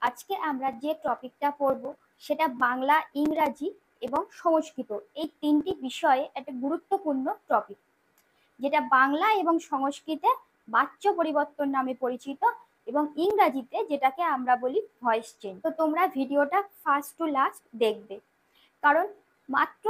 আজকে আমরা যে টপিকটা পড়ব সেটা বাংলা, ইংরাজি এবং সংস্কৃত, এই তিনটি বিষয়ে একটা গুরুত্বপূর্ণ টপিক, যেটা বাংলা এবং সংস্কৃতে বাচ্য পরিবর্তন নামে পরিচিত এবং ইংরাজিতে যেটাকে আমরা বলি ভয়েস চেঞ্জ। তো তোমরা ভিডিওটা ফার্স্ট টু লাস্ট দেখবে, কারণ মাত্র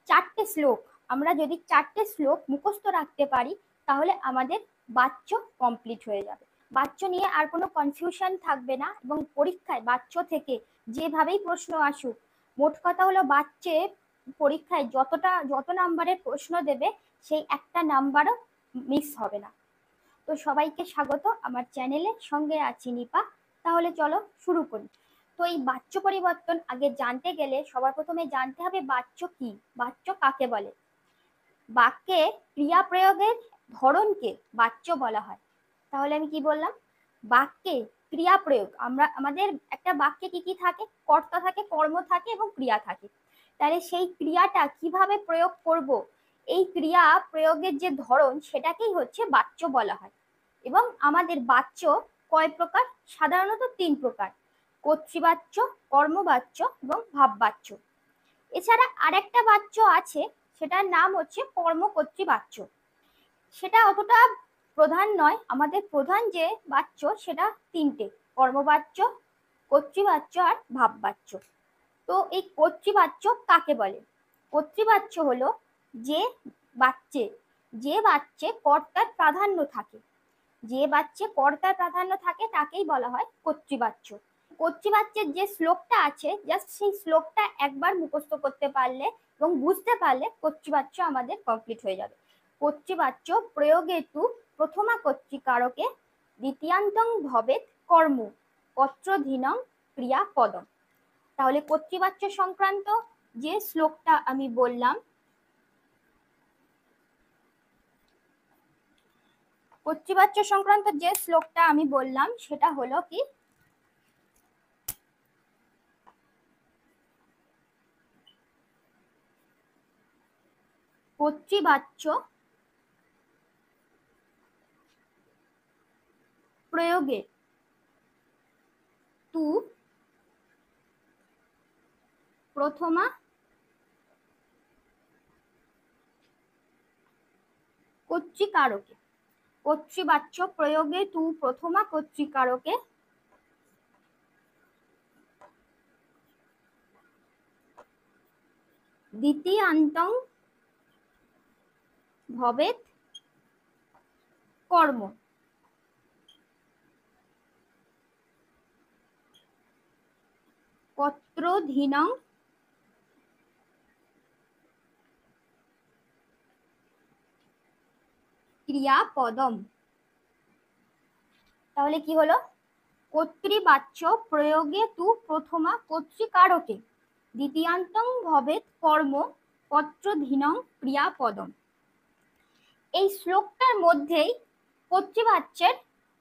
4টে শ্লোক, আমরা যদি 4টে শ্লোক মুখস্থ রাখতে পারি তাহলে আমাদের বাচ্য কমপ্লিট হয়ে যাবে। বাচ্য নিয়ে আর কোনো কনফিউশন থাকবে না এবং পরীক্ষায় বাচ্য থেকে যেভাবেই প্রশ্ন আসুক, মোট কথা হলো বাচ্চে পরীক্ষায় যত নাম্বারের প্রশ্ন দেবে সেই একটা নাম্বারও মিস হবে না। তো সবাইকে স্বাগত আমার চ্যানেলে, সঙ্গে আছি নিপা। তাহলে চলো শুরু করি। তো এই বাচ্য পরিবর্তন আগে জানতে গেলে সবার প্রথমে জানতে হবে বাচ্য কি, বাচ্য কাকে বলে। বাক্যে ক্রিয়া প্রয়োগের ধরনকে বাচ্য বলা হয়। তাহলে আমি কি বললাম, বাক্যে ক্রিয়া প্রয়োগ, আমাদের একটা বাক্যে কি কি থাকে, কর্তা থাকে, কর্ম থাকে এবং ক্রিয়া থাকে। তাহলে সেই ক্রিয়াটা কিভাবে প্রয়োগ করব, এই ক্রিয়া প্রয়োগের যে ধরন সেটাকেই হচ্ছে বাচ্য বলা হয়। এবং আমাদের বাচ্য কয় প্রকার, সাধারণত 3 প্রকার: কর্তৃবাচ্য, কর্মবাচ্য এবং ভাববাচ্য। এছাড়া আরেকটা বাচ্য আছে, সেটার নাম হচ্ছে কর্মকর্তৃবাচ্য। সেটা অতটা প্রধান নয়, আমাদের প্রধান যে বাচ্য সেটা 3টে: কর্মবাচ্য, কর্তৃবাচ্য আর ভাববাচ্য। তো এই কর্তৃবাচ্য কাকে বলে? কর্তৃবাচ্য হলো যে বাচ্চে কর্তার প্রাধান্য থাকে, যে বাচ্চে কর্তার প্রাধান্য থাকে তাকেই বলা হয় কর্তৃবাচ্য। কর্তৃবাচ্যের যে শ্লোকটা আছে, জাস্ট সেই শ্লোকটা একবার মুখস্থ করতে পারলে এবং বুঝতে পারলে কর্তৃবাচ্য আমাদের কমপ্লিট হয়ে যাবে। কর্তৃবাচ্য প্রয়োগে তু প্রথমা কর্তৃকারকে দ্বিতীয়ান্তং ভবেৎ কর্ম পত্রধীনং ক্রিয়াপদম। তাহলে কর্তৃবাচ্য সংক্রান্ত যে শ্লোকটা আমি বললাম, কর্তৃবাচ্য সংক্রান্ত যে শ্লোকটা আমি বললাম সেটা হলো কি, কর্তৃবাচ্য প্রয়োগে তু প্রথমা কর্তৃকারকে, কর্তৃবাচ্য প্রয়োগে তু প্রথমা কর্তৃকারকে দ্বিতীয়ান্তং ভবেৎ কর্ম পত্রধীনং ক্রিয়াপদম। তাহলে কি হলো, কর্তৃবাচ্য প্রয়োগে তু প্রথমা কর্তৃকারকে দ্বিতীয়ান্তং ভবেৎ কর্ম পত্রধীনং ক্রিয়াপদম। এই শ্লোকটার মধ্যেই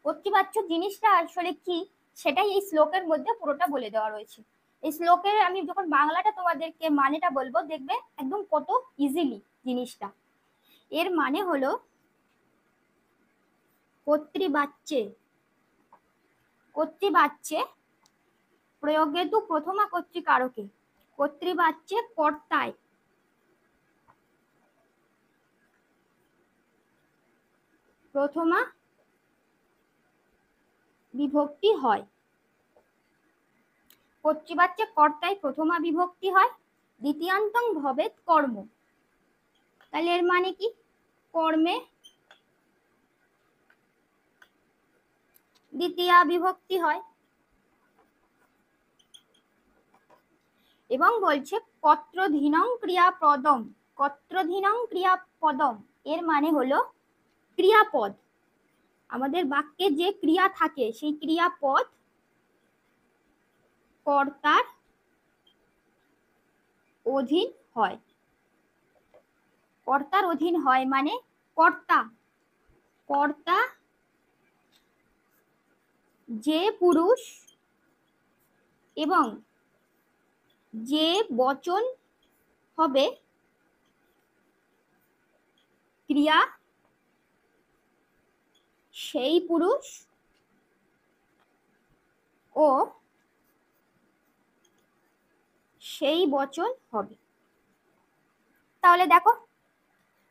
কর্তৃবাচ্য জিনিসটা আসলে কি সেটাই এই শ্লোকের মধ্যে পুরোটা বলে দেওয়া রয়েছে। এই শ্লোকের আমি যখন বাংলাটা তোমাদেরকে মানেটা বলবো, দেখবে একদম কত ইজিলি জিনিসটা। এর মানে হলো কর্তৃবাচ্যে প্রয়োগে তু প্রথমা কর্তৃকারকে, কর্তৃবাচ্যে কর্তায় প্রথমা বিভক্তি হয়, কর্তৃবাচ্যে কর্তায় প্রথমা বিভক্তি হয়, দ্বিতীয়ান্তং ভবেৎ কর্ম। তাহলে এর মানে কি, কর্মে দ্বিতীয়া বিভক্তি হয়। এবং বলছে পত্রধীনং ক্রিয়াপদম, পত্রধীনং ক্রিয়াপদম এর মানে হলো ক্রিয়াপদ, আমাদের বাক্যে যে ক্রিয়া থাকে সেই ক্রিয়াপদ কর্তার অধীন হয়। কর্তার অধীন হয় মানে কর্তা যে পুরুষ এবং যে বচন হবে ক্রিয়া সেই পুরুষ ও সেই বচন হবে। তাহলে দেখো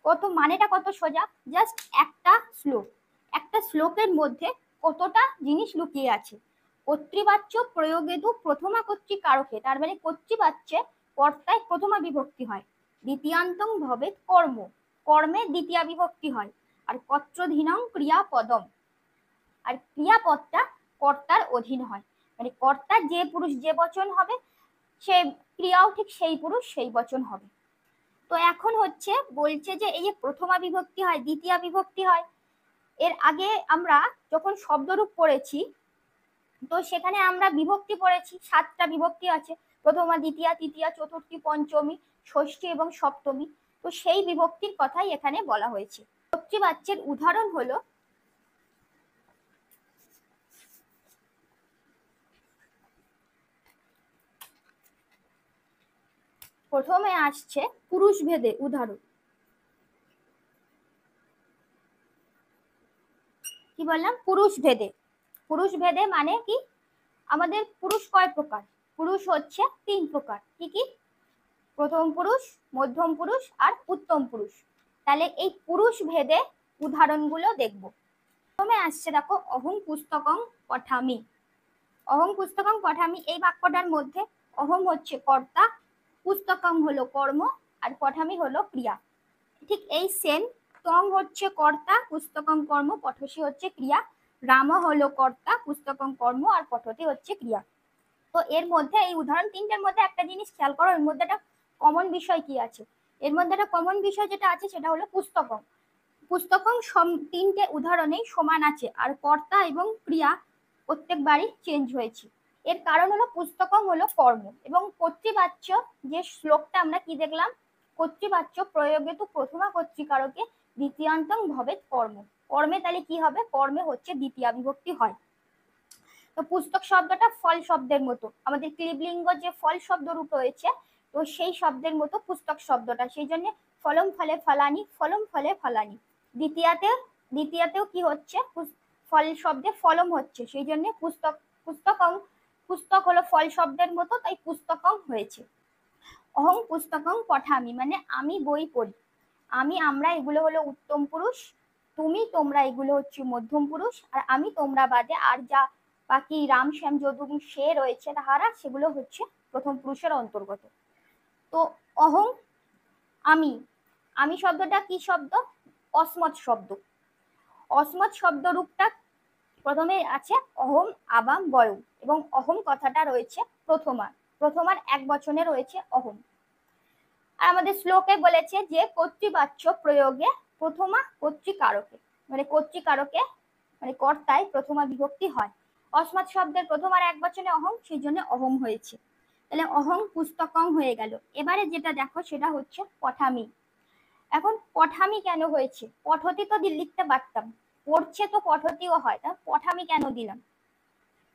কত মানেটা কত সোজা, জাস্ট একটা শ্লোক, একটা শ্লোকের মধ্যে কতটা জিনিস লুকিয়ে আছে। কর্তৃবাচ্য প্রয়োগেতু প্রথমা কর্তৃকারকে, তার মানে কর্তৃবাচ্যে কর্তায় প্রথমা বিভক্তি হয়। দ্বিতীয়ান্তং ভবেৎ কর্ম, কর্মে দ্বিতীয়া বিভক্তি হয়। আর কর্তৃধীনং ক্রিয়াপদম, আর ক্রিয়াপদটা কর্তার অধীন হয়, মানে কর্তার যে পুরুষ যে বচন হবে সে ক্রিয়াও ঠিক সেই পুরুষ সেই বচন হবে। তো এখন হচ্ছে বলছে যে এই যে প্রথমা বিভক্তি হয় দ্বিতীয়া বিভক্তি হয়, এর আগে আমরা যখন শব্দরূপ পড়েছি তো সেখানে আমরা বিভক্তি পড়েছি, 7টা বিভক্তি আছে, প্রথমা দ্বিতীয়া তৃতীয়া চতুর্থী পঞ্চমী ষষ্ঠী এবং সপ্তমী। তো সেই বিভক্তির কথাই এখানে বলা হয়েছে। কর্তৃবাচ্যের উদাহরণ হলো প্রথমে আসছে পুরুষ ভেদে উদাহরণ। কি বললাম? পুরুষ ভেদে। পুরুষ ভেদে মানে কি, আমাদের পুরুষ কয় প্রকার? পুরুষ হচ্ছে 3 প্রকার। কি কি? প্রথম পুরুষ, মধ্যম পুরুষ আর উত্তম পুরুষ। তাহলে এই পুরুষ ভেদে উদাহরণগুলো দেখব। প্রথমে আসছে দেখো অহং পুস্তকং পঠামি। অহং পুস্তকং পঠামি এই বাক্যটার মধ্যে অহং হচ্ছে কর্তা, পুস্তকং হলো কর্ম আর পঠামি হলো ক্রিয়া। ঠিক এই সেম, তং হচ্ছে কর্তা, পুস্তকং কর্ম, পঠসি হচ্ছে ক্রিয়া। রাম হলো কর্তা, পুস্তকং কর্ম আর পঠতি হচ্ছে ক্রিয়া। তো এর মধ্যে এই উদাহরণ 3টার মধ্যে একটা জিনিস খেয়াল করো, এর মধ্যে একটা কমন বিষয় কি আছে? এর মধ্যে একটা কমন বিষয় যেটা আছে সেটা হলো পুস্তকং। পুস্তকং 3টে উদাহরণেই সমান আছে, আর কর্তা এবং ক্রিয়া প্রত্যেকবারই চেঞ্জ হয়েছে। এর কারণ হলো পুস্তকং হলো কর্ম, এবং কর্তৃবাচ্য যে শ্লোকটা আমরা কি দেখলাম, কর্তৃবাচ্য প্রয়োগে তো প্রথমা কর্তৃকারকে দ্বিতীয়ান্তং ভবেৎ কর্ম। কর্মে তাহলে কি হবে? কর্মে হচ্ছে দ্বিতীয়া বিভক্তি হয়। তো পুস্তক শব্দটা ফল শব্দের মতো, আমাদের ক্লিবলিঙ্গ যে ফল শব্দ রূপ রয়েছে তো সেই শব্দের মতো পুস্তক শব্দটা, সেই জন্য ফলম ফলে ফলানি, ফলম ফলে ফলানি। দ্বিতীয়তেও কি হচ্ছে? ফল শব্দে ফলম হচ্ছে, সেই জন্য পুস্তক, পুস্তকং, পুস্তক হলো ফল শব্দের মতো তাই পুস্তকং হয়েছে। অহং পুস্তকং পঠামি মানে আমি বই পড়ি। আমি আমরা এগুলো হলো উত্তম পুরুষ, তুমি তোমরা এগুলো হচ্ছে মধ্যম পুরুষ, আর আমি তোমরা বাদে আর যা বাকি রাম শ্যাম যদু সে রয়েছে তাহারা সেগুলো হচ্ছে প্রথম পুরুষের অন্তর্গত। তো অহং আমি, আমি শব্দটা কি শব্দ? অসমত শব্দ। অসমত শব্দ রূপটা প্রথমে আছে অহম আবাম বয়ম, এবং অহম কথাটা রয়েছে প্রথমার, প্রথমার এক বচনে রয়েছে অহম। আর আমাদের শ্লোকে বলেছে যে কর্তৃবাচ্য প্রয়োগে প্রথমা কর্তৃকারকে, মানে কর্তৃকারকে মানে কর্তায় প্রথমা বিভক্তি হয়। অস্মাৎ শব্দের প্রথমার এক বচনে অহং, সেই জন্য অহম হয়েছে। তাহলে অহং পুস্তকং হয়ে গেল। এবারে যেটা দেখো সেটা হচ্ছে পঠামি। এখন পঠামি কেন হয়েছে? পঠতি তো লিখতে পারতাম, পড়ছে তো পঠতিও হয়, তা পঠামি কেন দিলাম?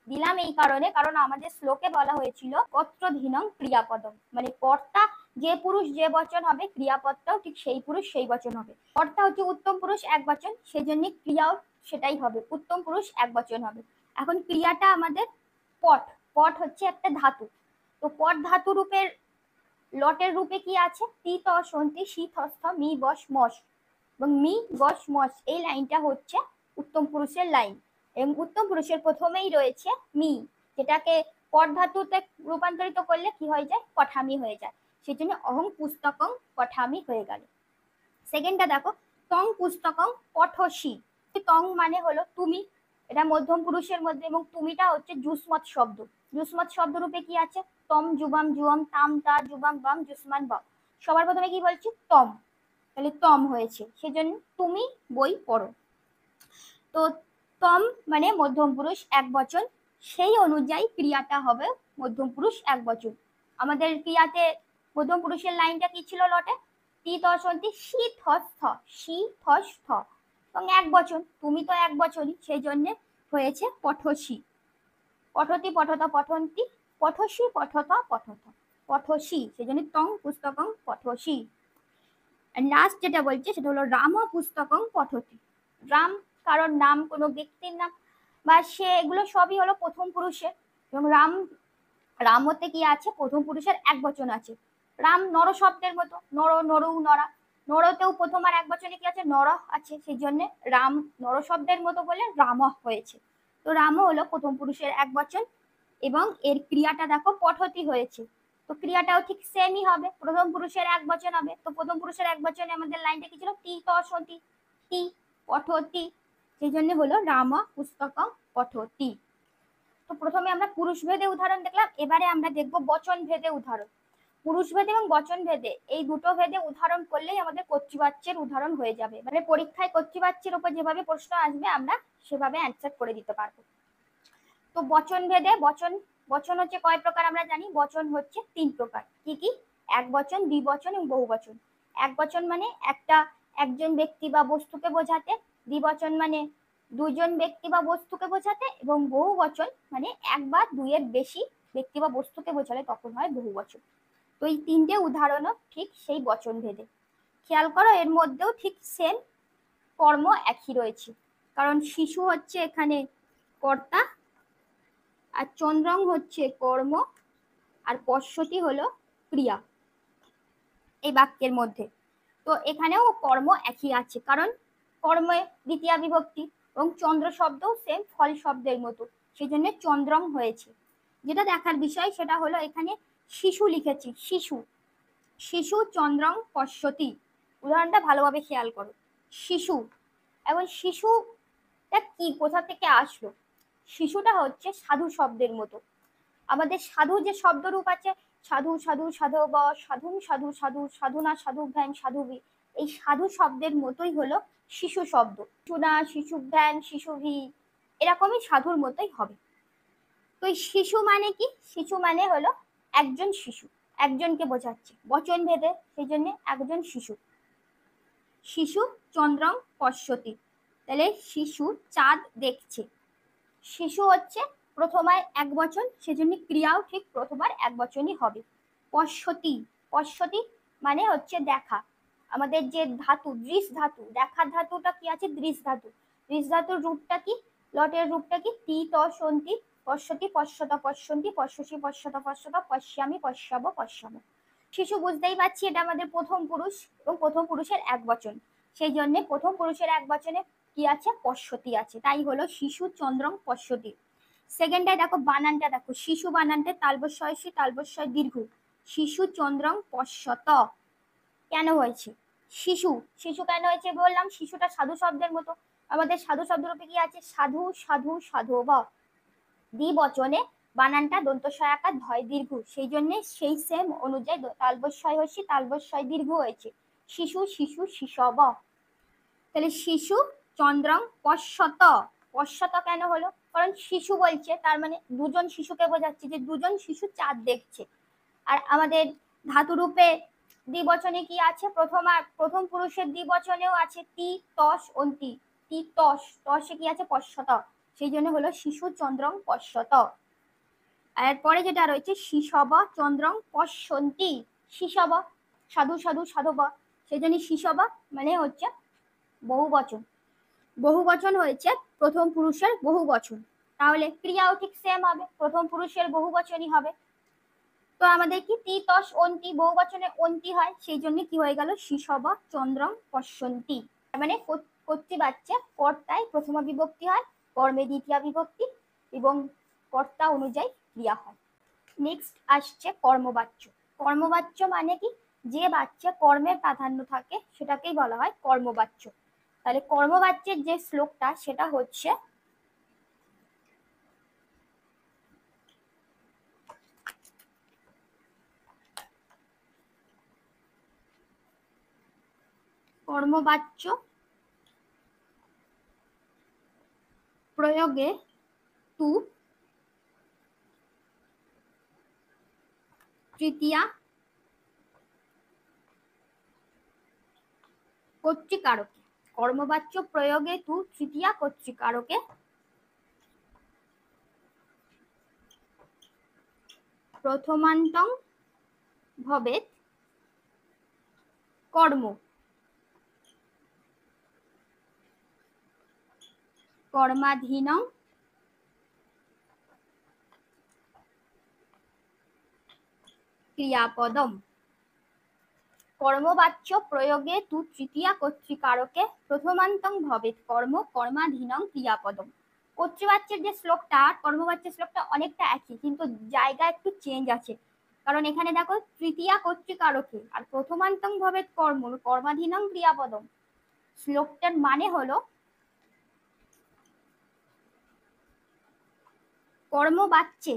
দিলাম এই কারণে, কারণ আমাদের শ্লোকে বলা হয়েছিল কর্তৃধীনং ক্রিয়াপদম, মানে কর্তা যে পুরুষ যে বচন হবে ক্রিয়াপদটাও ঠিক সেই পুরুষ সেই বচন হবে। কর্তা হচ্ছে উত্তম পুরুষ এক বচন, সেজন্য ক্রিয়াও সেটাই হবে, উত্তম পুরুষ এক বচন হবে। এখন ক্রিয়াটা আমাদের পট, পট হচ্ছে একটা ধাতু। তো পট ধাতু রূপের লটের রূপে কি আছে? তি ত সন্তি শি থস্থ মি বস মস, এবং মি বস মস এই লাইনটা হচ্ছে উত্তম পুরুষের লাইন, এবং উত্তম পুরুষের প্রথমেই রয়েছে মি, যেটাকে পট ধাতুতে রূপান্তরিত করলে কি হয়ে যায়? পঠামি হয়ে যায়। সেই জন্য অহং পুস্তকং পঠামি হয়ে গেল। সেকেন্ডটা দেখো তং পুস্তকং পঠসি। তং মানে হলো তুমি, এটা মধ্যম পুরুষের মধ্যে, এবং তুমিটা হচ্ছে জুসমত শব্দ। জুসমত শব্দ রূপে কি আছে? তম জুবাম জুয়াম তাম তা জুবাম বাম জুসমান বা। সবার প্রথমে কি বলছি? তম, তাহলে তম হয়েছে, সেজন্য তুমি বই পড়ো। তো তম মানে মধ্যম পুরুষ এক বচন, সেই অনুযায়ী ক্রিয়াটা হবে মধ্যম পুরুষ এক বচন। আমাদের ক্রিয়াতে মধ্যম পুরুষের লাইনটা কি ছিল লটে? তি ত সন্তি শি থস্থ, শি থস্থ, এবং এক বচন, তুমি তো এক বচনই, সেই জন্য হয়েছে পঠসি। পঠতি পঠত পঠন্তি, পঠসি পঠত পঠত, পঠসি, সেই জন্য তং পুস্তকং পঠসি। লাস্ট যেটা বলছে সেটা হলো রাম পুস্তকং পঠতি। রাম কারণ নাম, কোনো ব্যক্তির নাম বা সে, এগুলো সবই হলো প্রথম পুরুষের, এবং রাম, রাম হতে কি আছে, প্রথম পুরুষের এক বচন আছে। রাম নর শব্দের মতো, নর, নরু, নরা, নরতেও প্রথম আর এক বচনে কি আছে, নর আছে, সেই জন্য রাম নর শব্দের মতো বলে রাম হয়েছে। তো রাম হলো প্রথম পুরুষের এক বচন, এবং এর ক্রিয়াটা দেখো পঠতি হয়েছে। তো ক্রিয়াটাও ঠিক সেমই হবে, প্রথম পুরুষের এক বচন হবে। তো প্রথম পুরুষের এক বচনে আমাদের লাইনটা কি ছিল, তি তসতি, তি পঠতি, সেই জন্য হলো রাম পুস্তকম পঠতি। তো প্রথমে আমরা পুরুষ ভেদে উদাহরণ দেখলাম, এবারে আমরা দেখবো বচন ভেদে উদাহরণ। পুরুষ ভেদে এবং বচন ভেদে এই দুটো ভেদে উদাহরণ করলেই আমাদের কর্তৃবাচ্যের উদাহরণ হয়ে যাবে। মানে পরীক্ষায় কর্তৃবাচ্যের উপর যেভাবে প্রশ্ন আসবে আমরা সেভাবে অ্যান্সার করে দিতে পারবো। তো বচন ভেদে, বচন হচ্ছে কয় প্রকার আমরা জানি, বচন হচ্ছে 3 প্রকার। কি কি? এক বচন, দ্বিবচন এবং বহু বচন। এক বচন মানে একজন ব্যক্তি বা বস্তুকে বোঝাতে, দ্বিবচন মানে দুজন ব্যক্তি বা বস্তুকে বোঝাতে, এবং বহু বচন মানে এক বা দুইয়ের বেশি ব্যক্তি বা বস্তুকে বোঝালে তখন হয় বহু বচন। তো এই 3টে উদাহরণও ঠিক সেই বচন ভেদে। খেয়াল করো এর মধ্যেও ঠিক সেম কর্ম একই রয়েছে, কারণ শিশু হচ্ছে এখানে কর্তা, আর চন্দ্রং হচ্ছে কর্ম, আর পশ্যতি হলো ক্রিয়া এই বাক্যের মধ্যে। তো এখানেও কর্ম একই আছে, কারণ কর্মে দ্বিতীয়া বিভক্তি, এবং চন্দ্র শব্দও সেম ফল শব্দের মতো, সেই জন্য চন্দ্রং হয়েছে। যেটা দেখার বিষয় সেটা হলো এখানে শিশু লিখেছি, শিশু, শিশু চন্দ্রং পশ্যতি, উদাহরণটা ভালোভাবে খেয়াল করো। শিশু, এবং শিশুটা কি, কোথা থেকে আসলো? শিশুটা হচ্ছে সাধু শব্দের মতো। আমাদের সাধু যে শব্দরূপ আছে, সাধু, সাধু, সাধব, সাধু, সাধু, সাধু, সাধুনা, সাধু ভ্যান, সাধুভি, এই সাধু শব্দের মতোই হলো শিশু শব্দ। সুনা, শিশু ভ্যান, শিশুভি, এরকমই সাধুর মতোই হবে। তো এই শিশু মানে কি? শিশু মানে হলো একজন শিশু, একজনকে বোঝাচ্ছে বচন ভেদে, সেই জন্য একজন শিশু। শিশু চন্দ্রং পশ্যতি, তাহলে শিশু চাঁদ দেখছে। শিশু হচ্ছে প্রথমায় এক বচন, সেজন্য ক্রিয়াও ঠিক প্রথমার এক বচনই হবে। পশ্যতি, পশ্যতি মানে হচ্ছে দেখা। আমাদের যে ধাতু দৃশ ধাতু, দেখার ধাতুটা কি আছে, দৃশ ধাতু। দৃশ ধাতুর রূপটা কি, লটের রূপটা কি, তি ত সন্তি, পশ্যতি পশ্যত পশ্যন্তি, পশ্যসি পশ্যত পশ্যত, পশ্যামি পশ্যাব পশ্যাম। শিশু বুঝতেই পারছি এটা আমাদের প্রথম পুরুষ, এবং প্রথম পুরুষের এক বচন, সেই জন্য প্রথম পুরুষের এক বচনে কি আছে, পশ্যতি আছে, তাই হলো শিশু চন্দ্রং পশ্যতি। সেকেন্ডটায় দেখো বানানটা দেখো, শিশু বানানটা তালবস্যয়সী তালবস্যয় দীর্ঘ, শিশু চন্দ্রং পশ্যত। কেন হয়েছে শিশু? শিশু কেন হয়েছে বললাম, শিশুটা সাধু শব্দের মতো। আমাদের সাধু শব্দরূপে কি আছে, সাধু, সাধু, সাধব, দ্বিবচনে বানানটা দন্তস্বয় আকার ধয় দীর্ঘ, সেই জন্য সেই সেম অনুযায়ী তালবস্যয় হসি তালবস্যয় দীর্ঘ হয়েছে, শিশু, শিশু, শিশব। তাহলে শিশু চন্দ্রং পশ্যত, পশ্যত কেন হলো, কারণ শিশু বলছে, তার মানে দুজন শিশুকে বোঝাচ্ছে যে দুজন শিশু চাঁদ দেখছে। আর আমাদের ধাতুরূপে দ্বিবচনে কি আছে, প্রথম পুরুষের দ্বিবচনেও আছে তি তস অন্তি, তি তস, তসে কি আছে, পশ্যত, সেই জন্য হলো শিশু চন্দ্রং পশ্যত। এরপরে যেটা রয়েছে শিশব চন্দ্রং পশ্যন্তি, শিশব সাধু, সাধু, সাধব, সেই জন্য শিশব মানে হচ্ছে বহু বচন। বহু বচন হয়েছে প্রথম পুরুষের বহু বচন, তাহলে ক্রিয়াও ঠিক সেম হবে, প্রথম পুরুষের বহু বচনই হবে। তো আমাদের কি তি তস অন্তি, বহু বচনে অন্তি হয়, সেই জন্য কি হয়ে গেল, শিশব চন্দ্রং পশ্যন্তি। মানে কর্তৃবাচ্যে কর্তায় প্রথমা বিভক্তি হয়, কর্মে দ্বিতীয়া বিভক্তি, এবং কর্তা অনুযায়ী ক্রিয়া হয়। নেক্সট আসছে কর্মবাচ্য। কর্মবাচ্য মানে কি, যে বাচ্চা কর্মের প্রাধান্য থাকে সেটাকেই বলা হয় কর্মবাচ্য। তাহলে কর্মবাচ্যের যে শ্লোকটা সেটা হচ্ছে, কর্মবাচ্য প্রয়োগে তু তৃতীয়া কর্তৃকারকে, কর্মবাচ্য প্রয়োগে তু তৃতীয়া কর্তৃকারকে প্রথমান্তং ভবেৎ কর্ম, কর্মাধীনং ক্রিয়াপদম। কর্মবাচ্য প্রয়োগে তু তৃতীয়া কর্তৃকারকে প্রথমান্তং ভবেৎ কর্ম কর্মাধীনং ক্রিয়াপদম। কর্তৃবাচ্যের যে শ্লোকটা কর্মবাচ্যের শ্লোকটা অনেকটা একই, কিন্তু জায়গা একটু চেঞ্জ আছে। কারণ এখানে দেখো তৃতীয়া কর্তৃকারকে আর প্রথমান্তং ভবেৎ কর্ম কর্মাধীনং ক্রিয়াপদম। শ্লোকটার মানে হলো কর্মবাচ্যে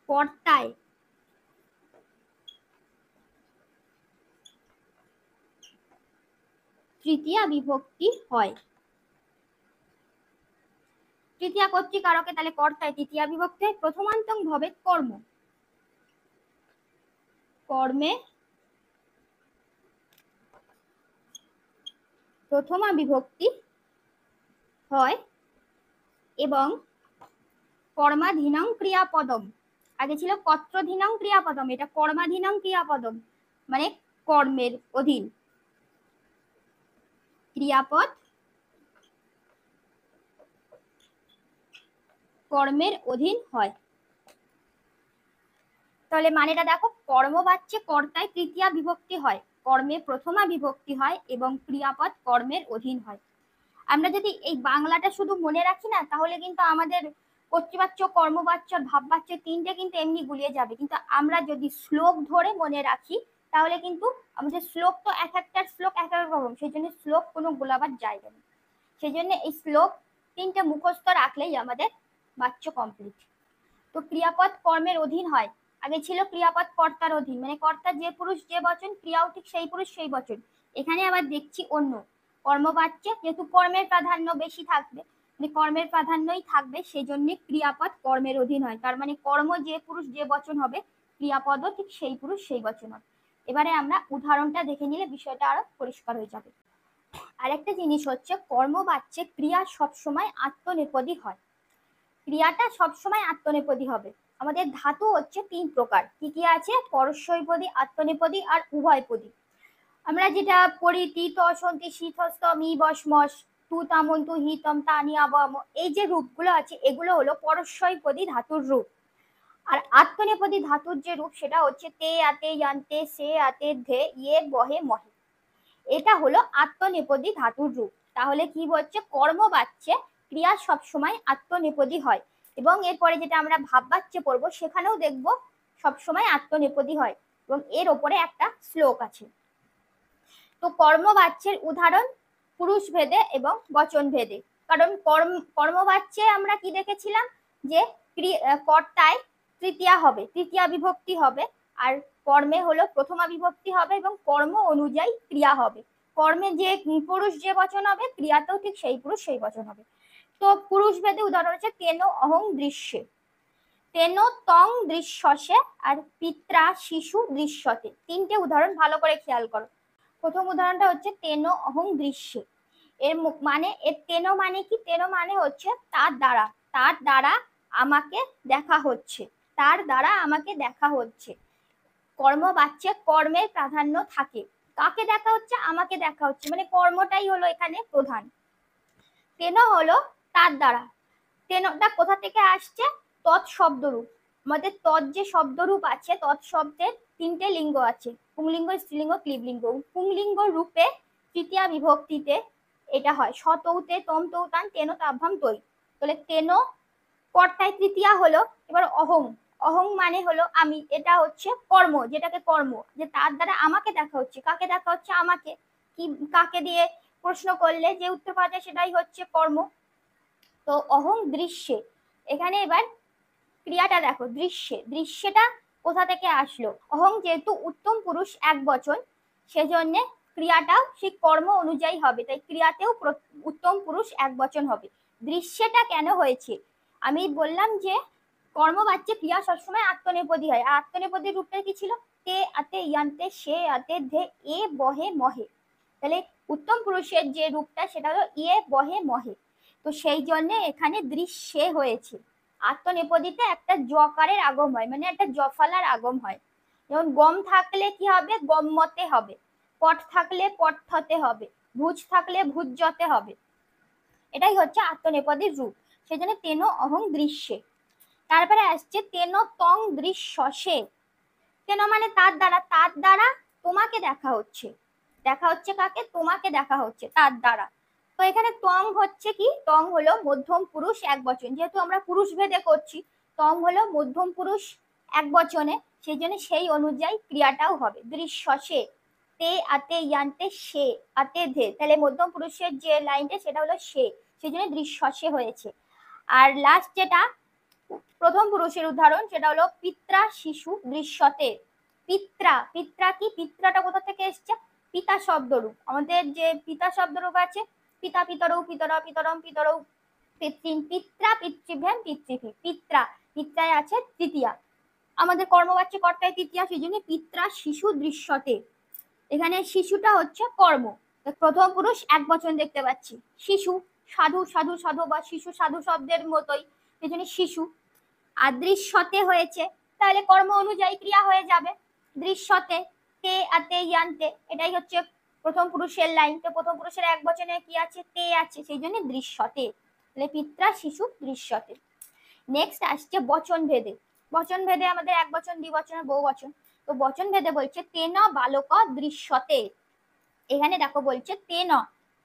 কর্তায় তৃতীয়া বিভক্তি হয়। তৃতীয়া কর্তৃকারকে তাহলে কর্তায় তৃতীয়া বিভক্তি হয়। প্রথমান্তং ভবেৎ কর্ম, কর্মে প্রথমা বিভক্তি হয় এবং কর্মাধীনং ক্রিয়াপদম, আগে ছিল কর্তৃধীনং ক্রিয়াপদম, এটা কর্মাধীনং ক্রিয়াপদম মানে কর্মের অধীন। ক্রিয়াপদ কর্মের অধীন হয়। তাহলে মানেটা দেখো, কর্মবাচ্যে কর্তায় তৃতীয়া বিভক্তি হয়, কর্মে প্রথমা বিভক্তি হয় এবং ক্রিয়াপদ কর্মের অধীন হয়। আমরা যদি এই বাংলাটা শুধু মনে রাখি না, তাহলে কিন্তু আমাদের কর্তৃবাচ্য কর্মবাচ্য ভাববাচ্য তিনটে কিন্তু এমনি গুলিয়ে যাবে। কিন্তু আমরা যদি শ্লোক ধরে মনে রাখি তাহলে কিন্তু আমাদের শ্লোক তো এক একটার শ্লোক এক এক রকম, সেই জন্য শ্লোক কোনো গোলাবার জায়গা নেই। সেই জন্য এই শ্লোক তিনটে মুখস্থ রাখলেই আমাদের বাচ্য কমপ্লিট। তো ক্রিয়াপদ কর্মের অধীন হয়, আগে ছিল ক্রিয়াপদ কর্তার অধীন, মানে কর্তা যে পুরুষ যে বচন, ক্রিয়াও ঠিক সেই পুরুষ সেই বচন। এখানে আবার দেখছি অন্য কর্মবাচ্যে যেহেতু কর্মের প্রাধান্য বেশি থাকবে, মানে কর্মের প্রাধান্যই থাকবে, সেই জন্য ক্রিয়াপদ কর্মের অধীন হয়। তার মানে কর্ম যে পুরুষ যে বচন হবে, ক্রিয়াপদও ঠিক সেই পুরুষ সেই বচন হবে। এবারে আমরা উদাহরণটা দেখে নিলে বিষয়টা আরো পরিষ্কার হয়ে যাবে। আরেকটা জিনিস হচ্ছে, কর্মবাচ্যে ক্রিয়া সবসময় আত্মনেপদী হয়। ক্রিয়াটা সবসময় আত্মনেপদী হবে। আমাদের ধাতু হচ্ছে তিন প্রকার, কি কি আছে? পরস্যইপদী, আত্মনেপদী আর উভয়পদী। আমরা যেটা পড়ি তি তসন্তি শীতস্ত মি বসমস তু তামন্তু হিতম তানি আবম, এই যে রূপগুলো আছে এগুলো হলো পরস্যইপদী ধাতুর রূপ। আর আত্মনেপদী ধাতুর যে রূপ সেটা হচ্ছে তে আতে ইয়ান্তে সে আতে ধে ইয়ে বহে মহে, এটা হলো আত্মনেপদী ধাতুর রূপ। তাহলে কি হচ্ছে, কর্মবাচ্যে ক্রিয়া সবসময় আত্মনেপদী হয় এবং এরপরে যেটা আমরা ভাববাচ্যে পড়বো সেখানেও দেখবো সবসময় আত্মনেপদী হয় এবং এর ওপরে একটা শ্লোক আছে। তো কর্মবাচ্যের উদাহরণ পুরুষ ভেদে এবং বচন ভেদে। কারণ কর্মবাচ্যে আমরা কি দেখেছিলাম যে কর্তায় তৃতীয়া হবে, তৃতীয়া বিভক্তি হবে, আর কর্মে হলো প্রথমা বিভক্তি হবে এবং কর্ম অনুযায়ী ক্রিয়া হবে। কর্মে যে পুরুষ যে বচন হবে, ক্রিয়াতেও ঠিক সেই পুরুষ সেই বচন হবে। তো পুরুষ ভেদে উদাহরণ হচ্ছে তেন অহং দৃশ্যে, তেন তং দৃশ্যসে আর পিত্রা শিশু দৃশ্যতে। তিনটে উদাহরণ ভালো করে খেয়াল করো। প্রথম উদাহরণটা হচ্ছে তেন অহং দৃশ্যে, এর মানে এর তেন মানে কি? তেন মানে হচ্ছে তার দ্বারা, তার দ্বারা আমাকে দেখা হচ্ছে, তার দ্বারা আমাকে দেখা হচ্ছে। কর্মবাচ্যে কর্মের প্রাধান্য থাকে, কাকে দেখা হচ্ছে? আমাকে দেখা হচ্ছে, মানে কর্মটাই হলো এখানে প্রধান। তেন হলো তার দ্বারা, তেনটা কোথা থেকে আসছে? তৎ শব্দরূপ। আমাদের তৎ যে শব্দরূপ আছে, তৎ শব্দের তিনটে লিঙ্গ আছে, পুংলিঙ্গ স্ত্রীলিঙ্গ ক্লীবলিঙ্গ। পুংলিঙ্গ রূপে তৃতীয়া বিভক্তিতে এটা হয়, শতৌতে তম তৌতান তেন তাভ্যাম তৈ। তাহলে তেন কর্তায় তৃতীয়া হলো। এবার অহং, অহং মানে হলো আমি, এটা হচ্ছে কর্ম, যেটাকে কর্ম, যে তার দ্বারা আমাকে দেখা হচ্ছে। কাকে দেখা হচ্ছে? আমাকে। কি কাকে দিয়ে প্রশ্ন করলে যে উত্তর পাওয়া যায় সেটাই হচ্ছে কর্ম। তো অহং দৃশ্যে, এখানে এবার ক্রিয়াটা দেখো, দৃশ্যে, দৃশ্যটা কোথা থেকে আসলো? অহং যেহেতু উত্তম পুরুষ এক বচন, সেজন্য ক্রিয়াটাও সেই কর্ম অনুযায়ী হবে, তাই ক্রিয়াতেও উত্তম পুরুষ এক বচন হবে। দৃশ্যটা কেন হয়েছে? আমি বললাম যে কর্মবাচ্যে ক্রিয়া সবসময় আত্মনেপদী হয়, আর আত্মনেপদীর রূপটা কি ছিল? তে আতে ইয়ান্তে সে আতে ধে এ বহে মহে। তাহলে উত্তম পুরুষের যে রূপটা সেটা হলো ইয়ে বহে মহে। তো সেই জন্য এখানে দৃশ্যে হয়েছে। আত্মনেপদীতে একটা জকারের আগম হয়, মানে একটা জফলার আগম হয়। যেমন গম থাকলে কি হবে? গম্মতে হবে, পট থাকলে পট্ঠতে হবে, ভুজ থাকলে ভুজ্জতে হবে। এটাই হচ্ছে আত্মনেপদীর রূপ। সেই জন্য তেন অহং দৃশ্যে। তারপরে আসছে তেন তং দৃশ্যসে। তেন মানে তার দ্বারা, তার দ্বারা তোমাকে দেখা হচ্ছে, দেখা হচ্ছে কাকে, তোমাকে দেখা হচ্ছে তার দ্বারা। তো এখানে তং হচ্ছে কি, তং হলো মধ্যম পুরুষ এক বচন, যেহেতু আমরা পুরুষ ভেদে করছি, তং হলো মধ্যম পুরুষ এক বচনে, সেই জন্য সেই অনুযায়ী ক্রিয়াটাও হবে দৃশ্যসে। তে আতে ইয়ান্তে সে আতে ধে, তাহলে মধ্যম পুরুষের যে লাইনটা সেটা হলো সে, সেই জন্য দৃশ্যসে হয়েছে। আর লাস্ট যেটা প্রথম পুরুষের উদাহরণ, সেটা হলো পিত্রা শিশু দৃশ্যতে। পিত্রা, পিত্রা কি, পিত্রাটা কোথা থেকে এসছে, পিতা শব্দরূপ, আমাদের যে পিতা শব্দরূপ আছে, পিতা পিতরৌ পিতরা পিতরম পিতরৌ পিতৃন, পিত্রা পিতৃভ্যাম পিতৃভি, পিত্রা, পিত্রায় আছে তৃতীয়া, আমাদের কর্মবাচ্য কর্তায় তৃতীয়া, সেই জন্য পিত্রা শিশু দৃশ্যতে। এখানে শিশুটা হচ্ছে কর্ম, প্রথম পুরুষ এক বচন দেখতে পাচ্ছি, শিশু, সাধু সাধু সাধু বা শিশু সাধু শব্দের মতোই, সেই জন্য শিশু। আর দৃশ্যতে হয়েছে, তাহলে কর্ম অনুযায়ী ক্রিয়া হয়ে যাবে দৃশ্যতে। তে আতে ইয়ান্তে, এটাই হচ্ছে প্রথম পুরুষের লাইন, তো প্রথম পুরুষের এক বচনে কি আছে, তে আছে, সেই জন্য দৃশ্যতে, তাহলে পিত্রা শিশু দৃশ্যতে। নেক্সট আসছে বচন ভেদে। বচন ভেদে আমাদের এক বচন, দ্বিবচন, বহু বচন। তো বচন ভেদে বলছে তেন বালক দৃশ্যতে। এখানে দেখো বলছে তেন,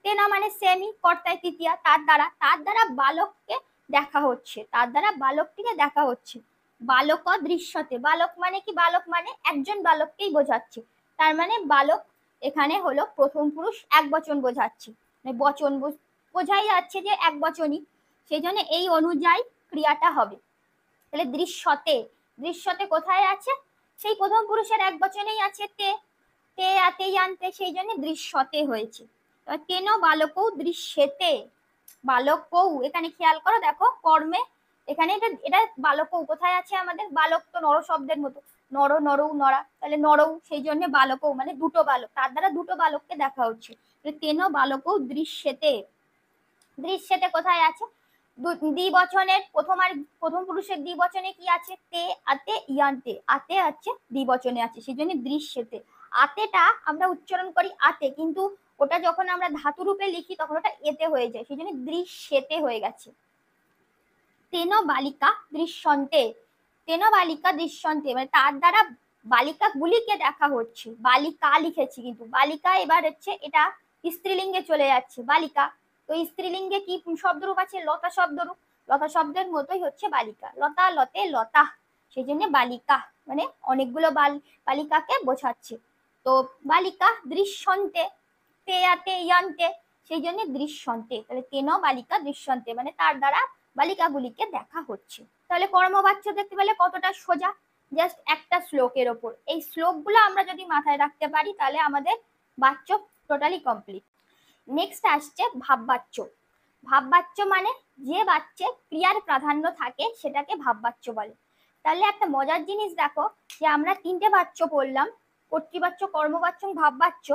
তেন মানে সেমি, কর্তায় তৃতীয়া, তার দ্বারা, তার দ্বারা বালককে দেখা হচ্ছে, তার দ্বারা বালকটিকে দেখা হচ্ছে। বালক দৃশ্যতে, বালক মানে কি, বালক মানে একজন বালককেই বোঝাচ্ছে, তার মানে বালক এখানে হলো প্রথম পুরুষ এক বচন বোঝাচ্ছে, মানে বচন বোঝাই যাচ্ছে যে এক বচনই, সেই জন্য এই অনুযায়ী ক্রিয়াটা হবে। তাহলে দৃশ্যতে, দৃশ্যতে কোথায় আছে, সেই প্রথম পুরুষের এক বচনেই আছে তে, তে আতে আনতে, সেই জন্য দৃশ্যতে হয়েছে। কেন বালকৌ দৃশ্যেতে, বালকৌ, এখানে খেয়াল করো, দেখো কর্মে এখানে এটা এটা বালকৌ কোথায় আছে, আমাদের বালক তো নর শব্দের মতো, নর নরৌ নরা, তাহলে নরৌ, সেই জন্য বালকৌ মানে দুটো বালক, তার দ্বারা দুটো বালককে দেখা হচ্ছে। কেন বালকৌ দৃশ্যেতে, দৃশ্যেতে কোথায় আছে, দ্বিবচনের প্রথম পুরুষের দ্বিবচনে কি আছে, তে আতে ইয়ান্তে, আতে আছে দ্বিবচনে আছে, সেই জন্য দৃশ্যেতে। আতেটা আমরা উচ্চারণ করি আতে, কিন্তু ওটা যখন আমরা ধাতু রূপে লিখি তখন ওটা এতে হয়ে যায়, সেই জন্য দৃশ্যেতে হয়ে গেছে। তেন বালিকা দৃশ্যন্তে, তেন বালিকা দৃশ্যন্তে মানে তার দ্বারা বালিকা গুলিকে দেখা হচ্ছে, বালিকা লিখেছি কিন্তু বালিকা এবার হচ্ছে এটা স্ত্রীলিঙ্গে চলে যাচ্ছে বালিকা, তো স্ত্রীলিঙ্গে কি শব্দরূপ আছে, লতা শব্দরূপ, লতা শব্দের মতোই হচ্ছে বালিকা, লতা লতে লতা, সেই জন্য বালিকা মানে অনেকগুলো বালিকাকে বোঝাচ্ছে। তো বালিকা দৃশ্যন্তে, তে আতে ইয়ান্তে, সেই জন্য দৃশ্যন্তে, তাহলে তেন বালিকা দৃশ্যন্তে মানে তার দ্বারা বালিকাগুলিকে দেখা হচ্ছে। তাহলে কর্মবাচ্য দেখতে পেলে কতটা সোজা, জাস্ট একটা শ্লোকের ওপর, এই শ্লোকগুলো আমরা যদি মাথায় রাখতে পারি তাহলে আমাদের বাচ্য টোটালি কমপ্লিট। নেক্সট আসছে ভাববাচ্য। ভাববাচ্য মানে যে বাচ্চে ক্রিয়ার প্রাধান্য থাকে সেটাকে ভাববাচ্য বলে। তাহলে একটা মজার জিনিস দেখো, যে আমরা তিনটে বাচ্য পড়লাম, কর্তৃবাচ্য, কর্মবাচ্য, ভাববাচ্য,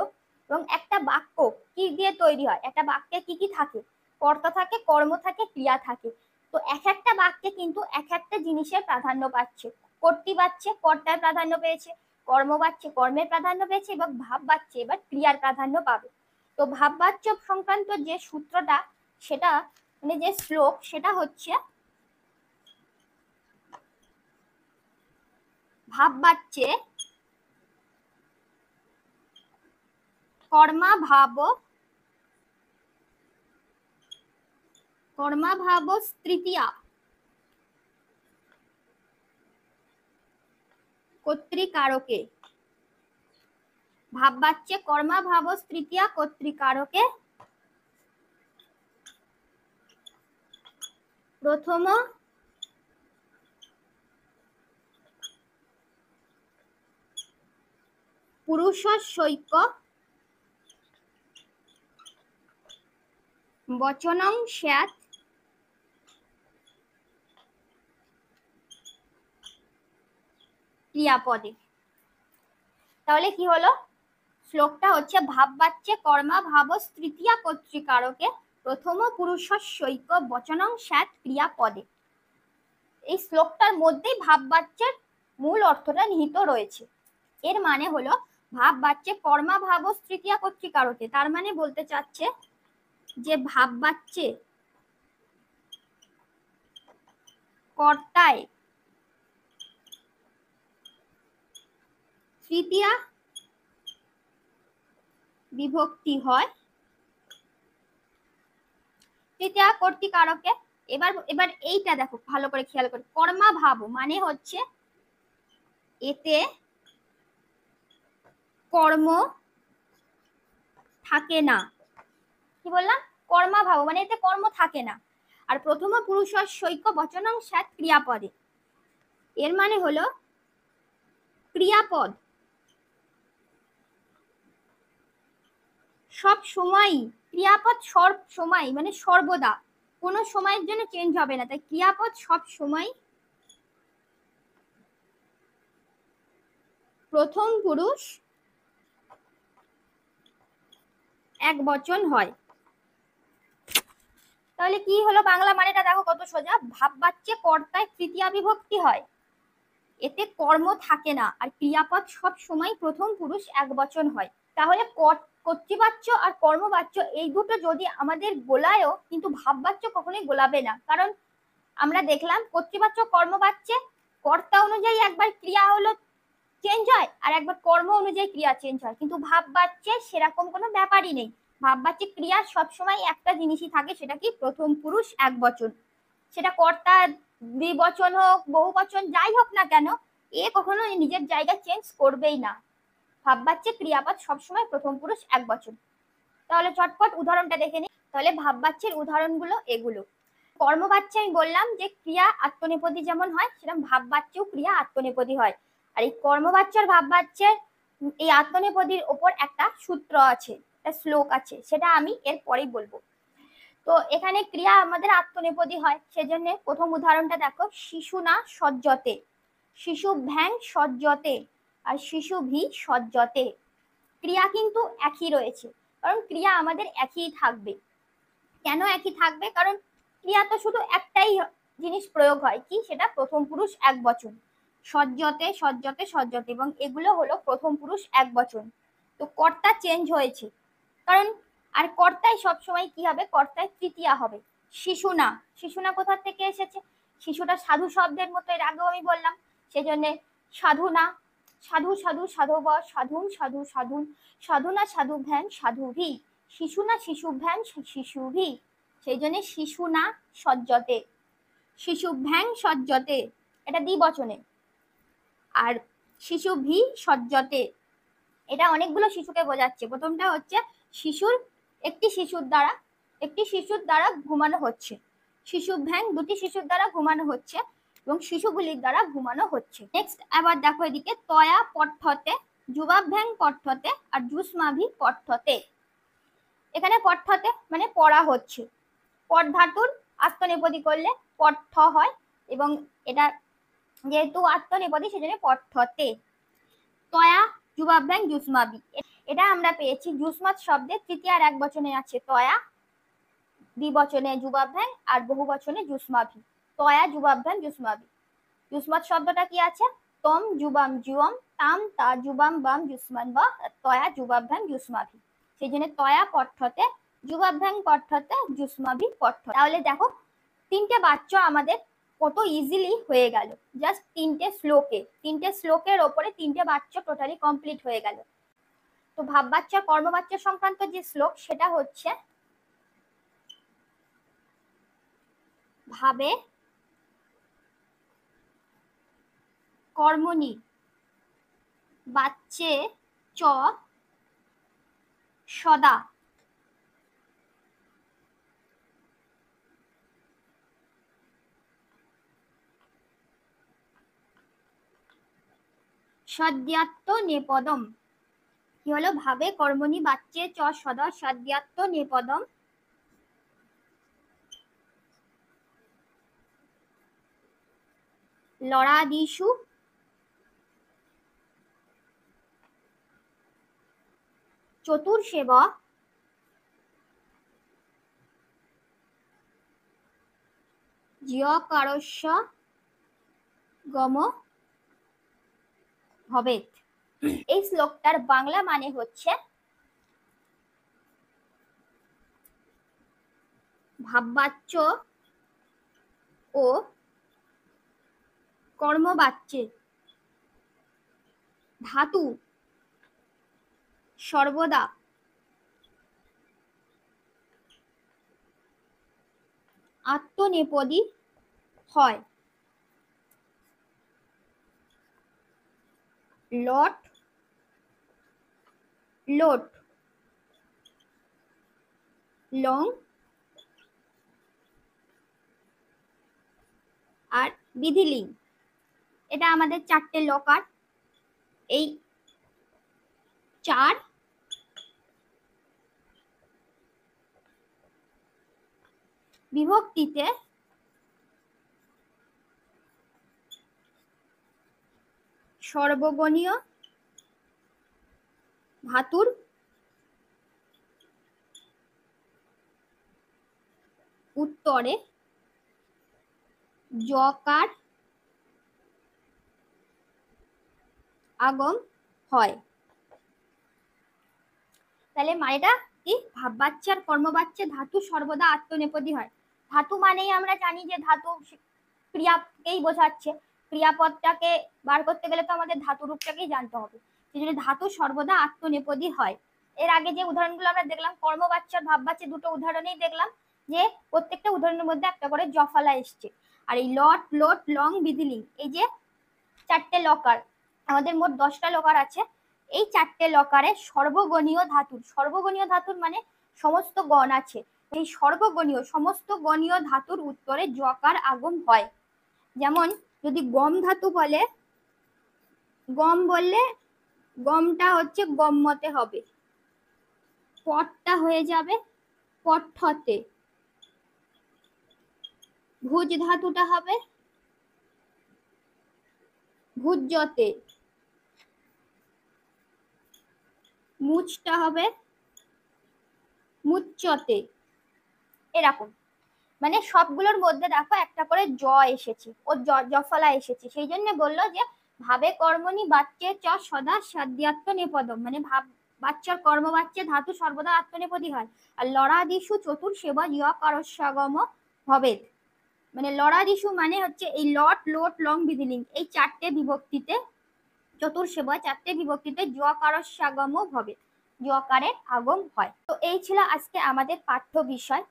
এবং একটা বাক্য কি দিয়ে তৈরি হয়, একটা বাক্যে কি কি থাকে, কর্তা থাকে, কর্ম থাকে, ক্রিয়া থাকে। তো এক একটা বাক্যে কিন্তু এক একটা জিনিসের প্রাধান্য পাচ্ছে, কর্তৃবাচ্যে কর্তার প্রাধান্য পেয়েছে, কর্মবাচ্যে কর্মের প্রাধান্য পেয়েছে, এবং ভাববাচ্যে এবার ক্রিয়ার প্রাধান্য পাবে। তো ভাববাচ্য সংক্রান্ত যে সূত্রটা, সেটা মানে যে শ্লোক, সেটা হচ্ছে ভাববাচ্যে কর্মাভাব তৃতীয়া কর্তৃকারকে, ভাববাচ্যে কর্মাভাব তৃতীয়া কর্তৃকারকে প্রথম পুরুষস্যৈক বচনং স্যাৎ ক্রিয়াপদে। তাহলে কি হলো, শ্লোকটা হচ্ছে ভাববাচ্যে কর্মাভাব তৃতীয়া কর্তৃকারকে প্রথম পুরুষস্যৈক বচনং স্যাৎ ক্রিয়াপদে। এই শ্লোকটার মধ্যেই ভাববাচ্যের মূল অর্থটা নিহিত রয়েছে। এর মানে হলো ভাববাচ্যে কর্মাভাব তৃতীয়া কর্তৃকারকে, তার মানে বলতে চাচ্ছে যে ভাববাচ্যে কর্তায় তৃতীয়া বিভক্তি হয় তৃতীয়া কর্তৃকারকে। এবার এবার এইটা দেখো ভালো করে খেয়াল করে, কর্মাভাব মানে হচ্ছে এতে কর্ম থাকে না। কি বললাম? কর্মাভাব মানে এতে কর্ম থাকে না। আর প্রথম পুরুষ সৈক্য বচনং স্যাৎ ক্রিয়াপদে, এর মানে হলো ক্রিয়াপদ সব সময়, ক্রিয়াপদ সব সময় মানে সর্বদা, কোনো সময়ের জন্য চেঞ্জ হবে না, তাই ক্রিয়াপদ সব সময় প্রথম পুরুষ এক বচন হয়। তাহলে কি হলো বাংলা মানেটা দেখো কত সোজা, ভাববাচ্যে কর্তায় তৃতীয়া বিভক্তি হয়, এতে কর্ম থাকে না, আর ক্রিয়াপদ সব সময় প্রথম পুরুষ এক বচন হয়। তাহলে কর্তৃবাচ্য আর কর্মবাচ্য এই দুটো যদি আমাদের গোলায়ও, কিন্তু ভাববাচ্য কখনোই গোলাবে না। কারণ আমরা দেখলাম কর্তৃবাচ্য কর্মবাচ্যে কর্তা অনুযায়ী একবার ক্রিয়া হলো চেঞ্জ হয়, আর একবার কর্ম অনুযায়ী ক্রিয়া চেঞ্জ হয়, কিন্তু ভাববাচ্যে সেরকম কোনো ব্যাপারই নেই। ভাববাচ্যে ক্রিয়া সবসময় একটা জিনিসই থাকে, সেটা কি প্রথম পুরুষ এক বচন, সেটা কর্তা দ্বিবচন হোক বহু বচন যাই হোক না কেন, এ কখনো নিজের জায়গা চেঞ্জ করবেই না। ভাববাচ্যে ক্রিয়াপদ সবসময় প্রথম পুরুষ এক বচন। তাহলে চটপট উদাহরণটা দেখে নিই। তাহলে ভাববাচ্যের উদাহরণগুলো এগুলো। কর্মবাচ্যে আমি বললাম যে ক্রিয়া আত্মনেপদী যেমন হয়, সেরকম ভাববাচ্যেও ক্রিয়া আত্মনেপদী হয়। আর এই কর্মবাচ্যের ভাববাচ্যের এই আত্মনেপদীর ওপর একটা সূত্র আছে, একটা শ্লোক আছে, সেটা আমি এর পরেই বলবো। তো এখানে ক্রিয়া আমাদের আত্মনেপদী হয়, সেজন্য প্রথম উদাহরণটা দেখো, শিশু না সজ্জতে, শিশু ভ্যাং সজ্জতে আর শিশু ভি সজ্জতে। ক্রিয়া কিন্তু একই রয়েছে, কারণ ক্রিয়া আমাদের একই থাকবে। কেন একই থাকবে? কারণ ক্রিয়া তো শুধু একটাই জিনিস প্রয়োগ হয়, কি সেটা প্রথম পুরুষ এক বচন, সজ্জতে সজ্জতে সজ্জতে, এবং এগুলো হলো প্রথম পুরুষ এক বচন। তো কর্তা চেঞ্জ হয়েছে, কারণ আর কর্তায় সবসময় কি হবে, কর্তায় তৃতীয়া হবে। শিশু না, শিশু না কোথা থেকে এসেছে? শিশুটা সাধু শব্দের মতো, এর আগেও আমি বললাম, সেজন্য সাধু না, সাধু সাধু সাধব সাধুন সাধু সাধুন, সাধু না সাধু ভ্যান সাধুভি, শিশু না শিশু ভ্যান শিশুভি, সেই জন্য শিশু না সজ্জতে, শিশু ভ্যাং সজ্জতে, এটা দ্বিবচনে। আর শিশু ভি সজ্জতে, এটা অনেকগুলো শিশুকে বোঝাচ্ছে। প্রথমটা হচ্ছে শিশুর, একটি শিশুর দ্বারা ঘুমানো হচ্ছে, শিশু ভ্যাং দুটি শিশুর দ্বারা ঘুমানো হচ্ছে, এবং শিশুগুলির দ্বারা ঘুমানো হচ্ছে। নেক্সট আবার দেখো এদিকে, তয়া পঠ্যতে, যুবাভ্যাং পঠ্যতে আর জুস্মাভি পঠ্যতে। এখানে পঠ্যতে মানে পড়া হচ্ছে, পঠ ধাতুর আত্মনেপদী করলে পঠ্য হয়, এবং এটা যেহেতু আত্মনেপদী সেজন্য পঠ্যতে। তয়া যুবাভ্যাং জুস্মাভি, এটা আমরা পেয়েছি জুসমাত শব্দে তৃতীয়ার এক বচনে আছে তয়া, দ্বিবচনে যুবাভ্যাং আর বহু বচনে জুসমাভি। তয়া যুবাভ্যাং জুসমাভি। জুসমাত শব্দটা কি আছে? তম যুবাম জুয়ম, তাম তা যুবাম বাম জুসমান বা, তয়া যুবাভ্যাং জুসমাভি। সেই জন্য তয়া পঠ্যতে, যুবাভ্যাং পঠ্যতে, জুসমাভি পঠ্য। তাহলে দেখো তিনটে বাচ্য আমাদের কত ইজিলি হয়ে গেল, জাস্ট তিনটে শ্লোকের ওপরে তিনটে বাচ্য টোটালি কমপ্লিট হয়ে গেল। তো ভাববাচ্য কর্মবাচ্য সংক্রান্ত যে শ্লোক, সেটা হচ্ছে ভাবে কর্মণি বাচ্চে চ সদা, সদ্যাত্ত নেপদম। কি হলো? ভাবে কর্মণি বাচ্চে চ সদা সদ্যাত্ত নেপদম লড়াদিষু চতুর্সেব জিয়কারস্য গম ভবেত। এই শ্লোকটার বাংলা মানে হচ্ছে ভাববাচ্য ও কর্মবাচ্যে ধাতু সর্বদা আত্মনেপদী হয়। লট লোট লং আর বিধিলিং, এটা আমাদের চারটে লকার। এই চার বিভক্তিতে সর্বগণীয় ধাতুর উত্তরে যকার আগম হয়। তাহলে মানেটা কি? ভাববাচ্চার কর্মবাচ্চে ধাতু সর্বদা আত্মনেপদী হয়। ধাতু মানেই আমরা জানি যে ধাতু ক্রিয়াকেই বোঝাচ্ছে। ক্রিয়াপদটাকে বার করতে গেলে তো আমাদের ধাতু রূপটাকেই জানতে হবে। সেই জন্য ধাতু সর্বদা আত্মনেপদী হয়। এর আগে যে উদাহরণগুলো আমরা দেখলাম কর্মবাচ্চার ভাববাচ্চে দুটো উদাহরণেই দেখলাম যে প্রত্যেকটা উদাহরণের মধ্যে একটা করে জফলা এসছে। আর এই লট লোট লং বিধিলিং, এই যে চারটে লকার, আমাদের মোট 10টা লকার আছে। এই চারটে লকারে সর্বগণীয় ধাতুর, সর্বগণীয় ধাতুর মানে সমস্ত গণ আছে, এই সর্বগণীয় সমস্ত গণীয় ধাতুর উত্তরে যকার আগম হয়। যেমন যদি গম ধাতু বলে, গম বললে গমটা হচ্ছে গম্মতে হবে, পটটা হয়ে যাবে পট্ঠতে, ভুজ ধাতুটা হবে ভুজ্যতে, মুচটা হবে মুচ্চতে। এরকম মানে সবগুলোর মধ্যে দেখো একটা করে জ এসেছে, ও জফলা এসেছে। সেই জন্য বললো যে ভাবে কর্মণি বাচ্চে চ সদা সাধ্যাত্ম নেপদম, মানে ভাব বাচ্চার কর্মবাচ্যে ধাতু সর্বদা আত্মনেপদী হয়। আর লড়াদিশু চতুর সেবা ইয়কারস্যাগম হবে, মানে লড়াদিশু মানে হচ্ছে এই লট লোট লং বিধিলিং, এই চারটে বিভক্তিতে চতুর সেবা চারটে বিভক্তিতে যকারস্যাগম হবে, যকারের আগম হয়। তো এই ছিল আজকে আমাদের পাঠ্য বিষয়।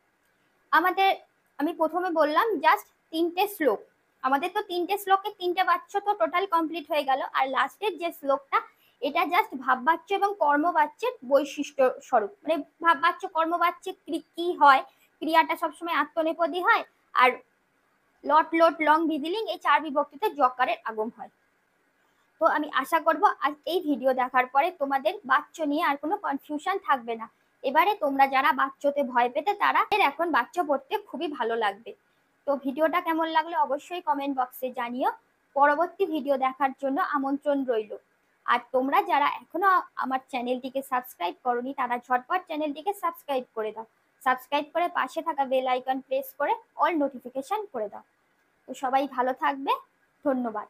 আমাদের আমি প্রথমে বললাম জাস্ট 3টে শ্লোক, আমাদের তো 3টে শ্লোকে 3টে বাচ্য তো টোটাল কমপ্লিট হয়ে গেল। আর লাস্টের যে শ্লোকটা এটা জাস্ট ভাববাচ্য এবং কর্মবাচ্যের বৈশিষ্ট্য স্বরূপ, মানে ভাববাচ্য কর্মবাচ্যে কি হয়, ক্রিয়াটা সবসময় আত্মনেপদী হয়, আর লট লোট লং বিধিলিং এই চার বিভক্তিতে যকারের আগম হয়। তো আমি আশা করব আজ এই ভিডিও দেখার পরে তোমাদের বাচ্য নিয়ে আর কোনো কনফিউশন থাকবে না। এবারে তোমরা যারা বাচ্চতে ভয় পেতে তারা এখন বাচ্চ পড়তে খুবই ভালো লাগবে। তো ভিডিওটা কেমন লাগলো অবশ্যই কমেন্ট বক্সে জানিও। পরবর্তী ভিডিও দেখার জন্য আমন্ত্রণ রইল। আর তোমরা যারা এখনো আমার চ্যানেলটিকে সাবস্ক্রাইব করোনি তারা ঝটপট চ্যানেলটিকে সাবস্ক্রাইব করে দাও। সাবস্ক্রাইব করে পাশে থাকা বেল আইকন প্রেস করে অল নোটিফিকেশন করে দাও। তো সবাই ভালো থাকবে, ধন্যবাদ।